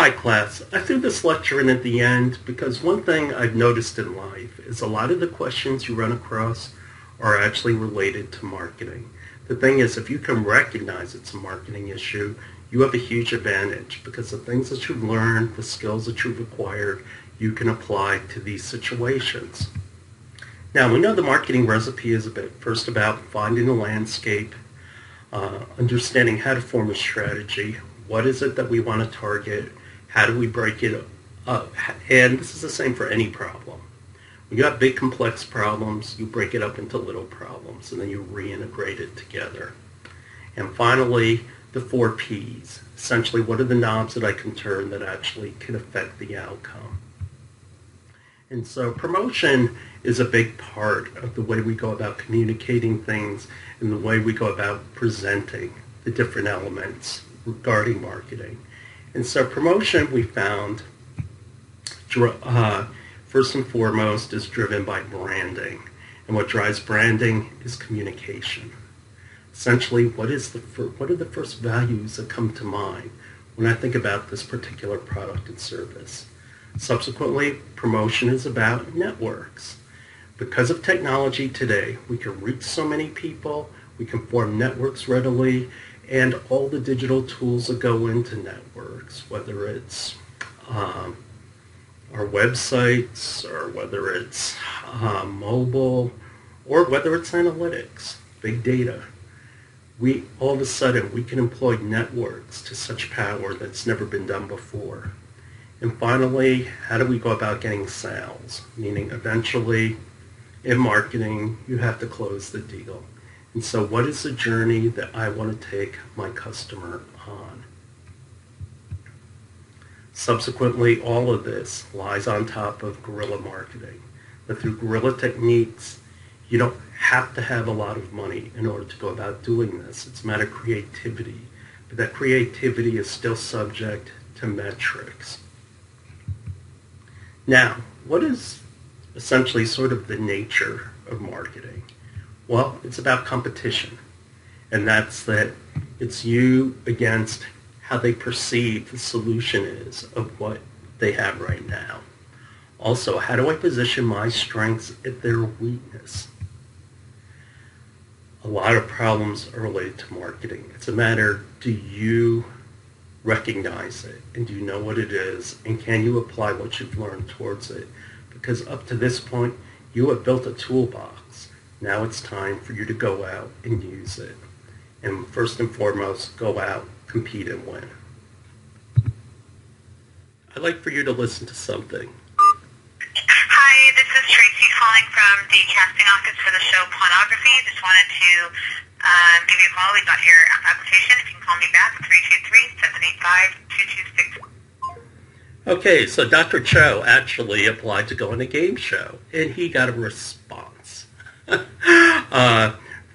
Hi class, I threw this lecture in at the end because one thing I've noticed in life is a lot of the questions you run across are actually related to marketing. The thing is, if you can recognize it's a marketing issue, you have a huge advantage because the things that you've learned, the skills that you've acquired, you can apply to these situations. Now, we know the marketing recipe is first about finding the landscape, understanding how to form a strategy, what is it that we want to target, how do we break it up, and this is the same for any problem. When you have big complex problems, you break it up into little problems and then you reintegrate it together. And finally, the 4 Ps. Essentially, what are the knobs that I can turn that actually can affect the outcome? And so promotion is a big part of the way we go about communicating things and the way we go about presenting the different elements regarding marketing. And so promotion, we found, first and foremost, is driven by branding. And what drives branding is communication. Essentially, what are the first values that come to mind when I think about this particular product and service? Subsequently, promotion is about networks. Because of technology today, we can reach so many people, we can form networks readily, and all the digital tools that go into networks, whether it's our websites, or whether it's mobile, or whether it's analytics, big data. All of a sudden, we can employ networks to such power that's never been done before. And finally, how do we go about getting sales? Meaning, eventually, in marketing, you have to close the deal. And so what is the journey that I want to take my customer on? Subsequently, all of this lies on top of guerrilla marketing. But through guerrilla techniques, you don't have to have a lot of money in order to go about doing this. It's a matter of creativity. But that creativity is still subject to metrics. Now, what is essentially sort of the nature of marketing? Well, it's about competition. And that's that it's you against how they perceive the solution is of what they have right now. Also, how do I position my strengths at their weakness? A lot of problems are related to marketing. It's a matter, do you recognize it? And do you know what it is? And can you apply what you've learned towards it? Because up to this point, you have built a toolbox. Now it's time for you to go out and use it. And first and foremost, go out, compete, and win. I'd like for you to listen to something. Hi, this is Tracy calling from the casting office for the show Pornography. Just wanted to give you a call. We got your application. If you can call me back, 323-785-2262. Okay, so Dr. Cho actually applied to go on a game show, and he got a response.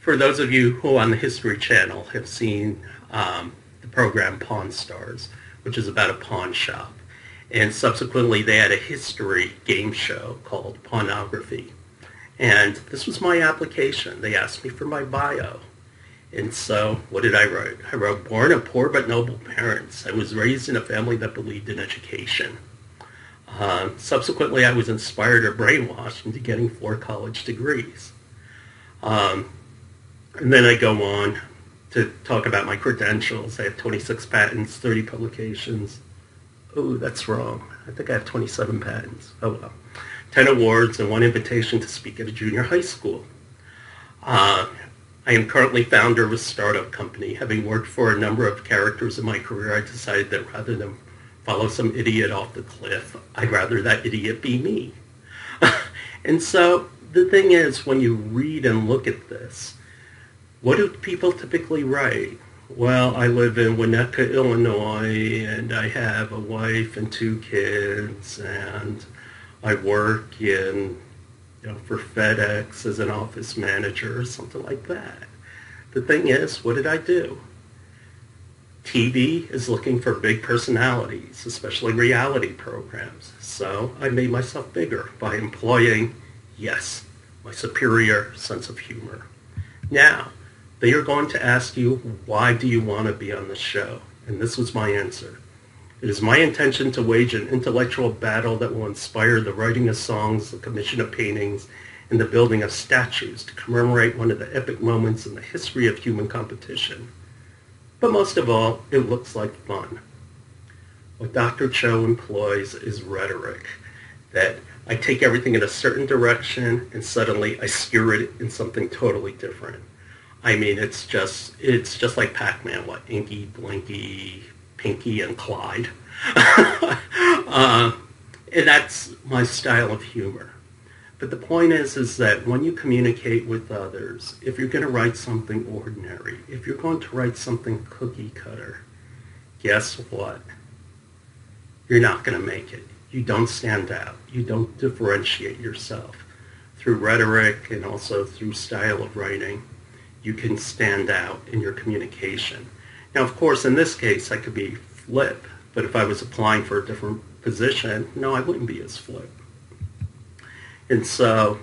For those of you who on the History Channel have seen the program Pawn Stars, which is about a pawn shop, and subsequently they had a history game show called Pornography. And this was my application. They asked me for my bio. And so what did I write? I wrote, born of poor but noble parents. I was raised in a family that believed in education. Subsequently, I was inspired or brainwashed into getting 4 college degrees. And then I go on to talk about my credentials. I have 26 patents, 30 publications. Oh, that's wrong. I think I have 27 patents. Oh well. 10 awards and 1 invitation to speak at a junior high school. I am currently founder of a startup company. Having worked for a number of characters in my career, I decided that rather than follow some idiot off the cliff, I'd rather that idiot be me. And so the thing is, when you read and look at this, what do people typically write? Well, I live in Winnetka, Illinois, and I have a wife and 2 kids, and I work for FedEx as an office manager or something like that. The thing is, what did I do? TV is looking for big personalities, especially reality programs. So I made myself bigger by employing, yes, my superior sense of humor. Now, they are going to ask you, why do you want to be on the show? And this was my answer. It is my intention to wage an intellectual battle that will inspire the writing of songs, the commission of paintings, and the building of statues to commemorate one of the epic moments in the history of human competition. But most of all, it looks like fun. What Dr. Cho employs is rhetoric, that I take everything in a certain direction and suddenly I skewer it in something totally different. I mean, it's just like Pac-Man, what, Inky, Blinky, Pinky, and Clyde. And that's my style of humor. But the point is that when you communicate with others, if you're going to write something ordinary, if you're going to write something cookie cutter, guess what? You're not going to make it. You don't stand out. You don't differentiate yourself. Through rhetoric and also through style of writing, you can stand out in your communication. Now, of course, in this case, I could be flip, but if I was applying for a different position, no, I wouldn't be as flip. And so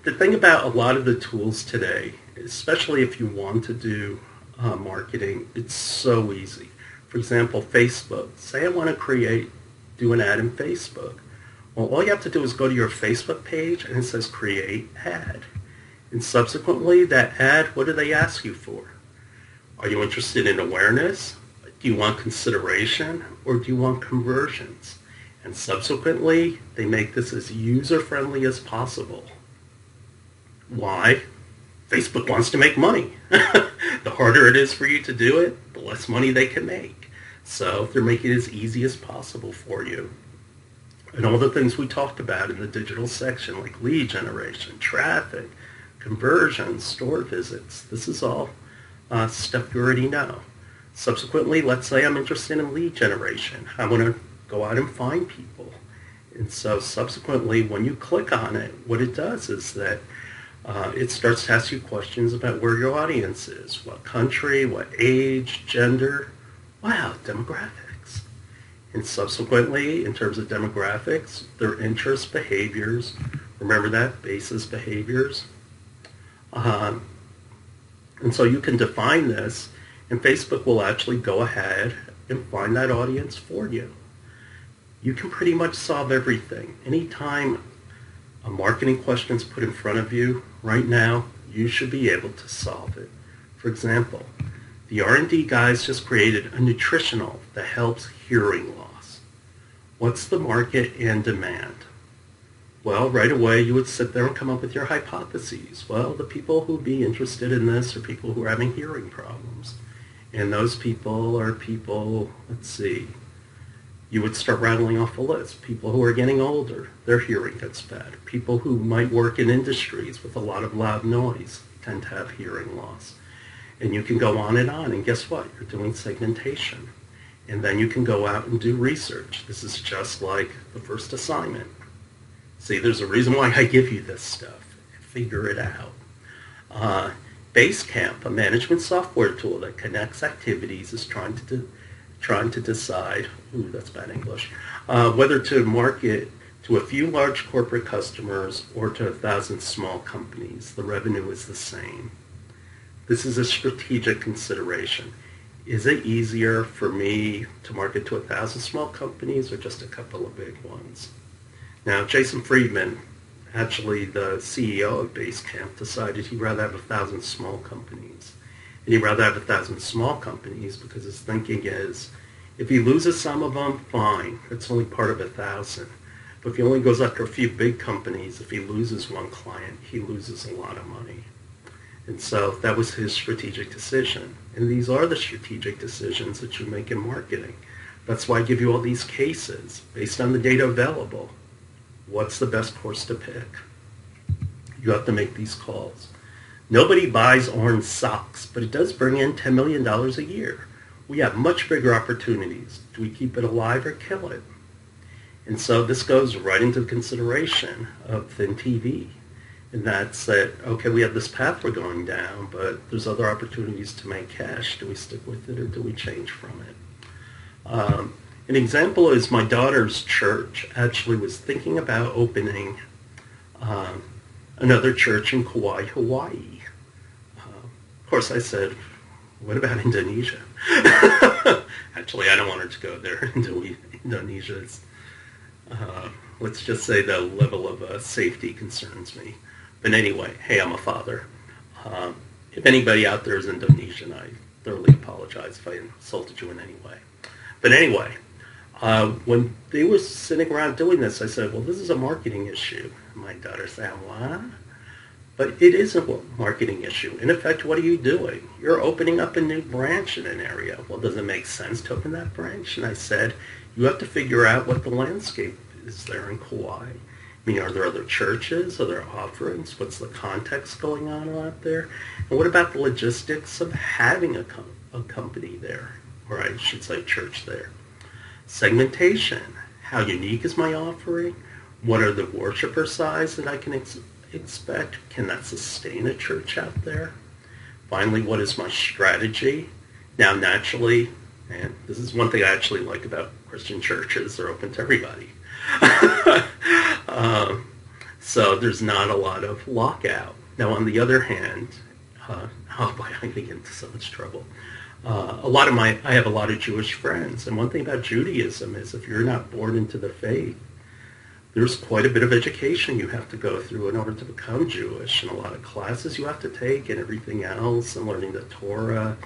the thing about a lot of the tools today, especially if you want to do marketing, it's so easy. For example, Facebook. Say I want to do an ad in Facebook. Well, all you have to do is go to your Facebook page and it says create ad. And subsequently, that ad, what do they ask you for? Are you interested in awareness? Do you want consideration? Or do you want conversions? And subsequently, they make this as user-friendly as possible. Why? Facebook wants to make money. The harder it is for you to do it, the less money they can make. So they're making it as easy as possible for you. And all the things we talked about in the digital section, like lead generation, traffic, conversions, store visits, this is all stuff you already know. Subsequently, let's say I'm interested in lead generation. I want to go out and find people. And so subsequently, when you click on it, what it does is that it starts to ask you questions about where your audience is, what country, what age, gender, wow, demographics. And subsequently, in terms of demographics, their interests, behaviors, remember that, basis behaviors. And so you can define this, and Facebook will actually go ahead and find that audience for you. You can pretty much solve everything. Anytime a marketing question is put in front of you right now, you should be able to solve it. For example, the R&D guys just created a nutritional that helps hearing loss. What's the market and demand? Well, right away you would sit there and come up with your hypotheses. Well, the people who would be interested in this are people who are having hearing problems. And those people are people, let's see, you would start rattling off a list. People who are getting older, their hearing gets bad. People who might work in industries with a lot of loud noise tend to have hearing loss. And you can go on, and guess what? You're doing segmentation. And then you can go out and do research. This is just like the first assignment. See, there's a reason why I give you this stuff. Figure it out. Basecamp, a management software tool that connects activities, is trying to decide, ooh, that's bad English, whether to market to a few large corporate customers or to 1,000 small companies. The revenue is the same. This is a strategic consideration. Is it easier for me to market to 1,000 small companies or just a couple of big ones? Now, Jason Friedman, actually the CEO of Basecamp, decided he'd rather have 1,000 small companies. And he'd rather have 1,000 small companies because his thinking is, if he loses some of them, fine. It's only part of 1,000. But if he only goes after a few big companies, if he loses one client, he loses a lot of money. And so that was his strategic decision. And these are the strategic decisions that you make in marketing. That's why I give you all these cases based on the data available. What's the best course to pick? You have to make these calls. Nobody buys orange socks, but it does bring in $10 million a year. We have much bigger opportunities. Do we keep it alive or kill it? And so this goes right into the consideration of Thin TV. And that's that, okay, we have this path we're going down, but there's other opportunities to make cash. Do we stick with it or do we change from it? An example is my daughter's church actually was thinking about opening another church in Kauai, Hawaii. Of course, I said, What about Indonesia? Actually, I don't want her to go there. Indonesia is, let's just say the level of safety concerns me. But anyway, hey, I'm a father. If anybody out there is Indonesian, I thoroughly apologize if I insulted you in any way. But anyway, when they were sitting around doing this, I said, well, this is a marketing issue. My daughter said, what? But it is a marketing issue. In effect, what are you doing? You're opening up a new branch in an area. Well, does it make sense to open that branch? And I said, you have to figure out what the landscape is there in Kauai. I mean, are there other churches? Are there offerings? What's the context going on out there? And what about the logistics of having a company there, or I should say church there? Segmentation. How unique is my offering? What are the worshiper size that I can expect? Can that sustain a church out there? Finally, what is my strategy? Now, naturally, and this is one thing I actually like about Christian churches, they're open to everybody. So there's not a lot of lockout. Now, on the other hand, oh boy, I'm going to get into so much trouble. I have a lot of Jewish friends, and one thing about Judaism is if you're not born into the faith, there's quite a bit of education you have to go through in order to become Jewish, and a lot of classes you have to take and everything else, and learning the Torah.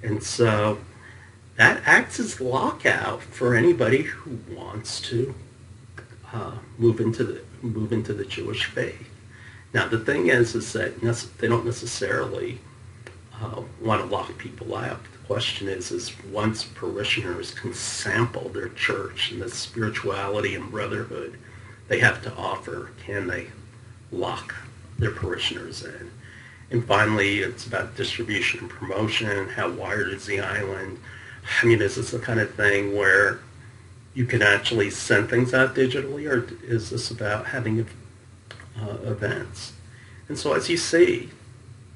And so that acts as lockout for anybody who wants to move into the Jewish faith. Now, the thing is that they don't necessarily want to lock people out. The question is once parishioners can sample their church and the spirituality and brotherhood they have to offer, can they lock their parishioners in? And finally, it's about distribution and promotion. How wired is the island? I mean, is this the kind of thing where you can actually send things out digitally, or is this about having events? And so as you see,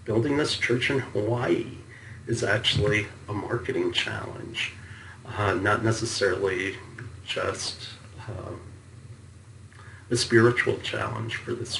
building this church in Hawaii is actually a marketing challenge, not necessarily just a spiritual challenge for this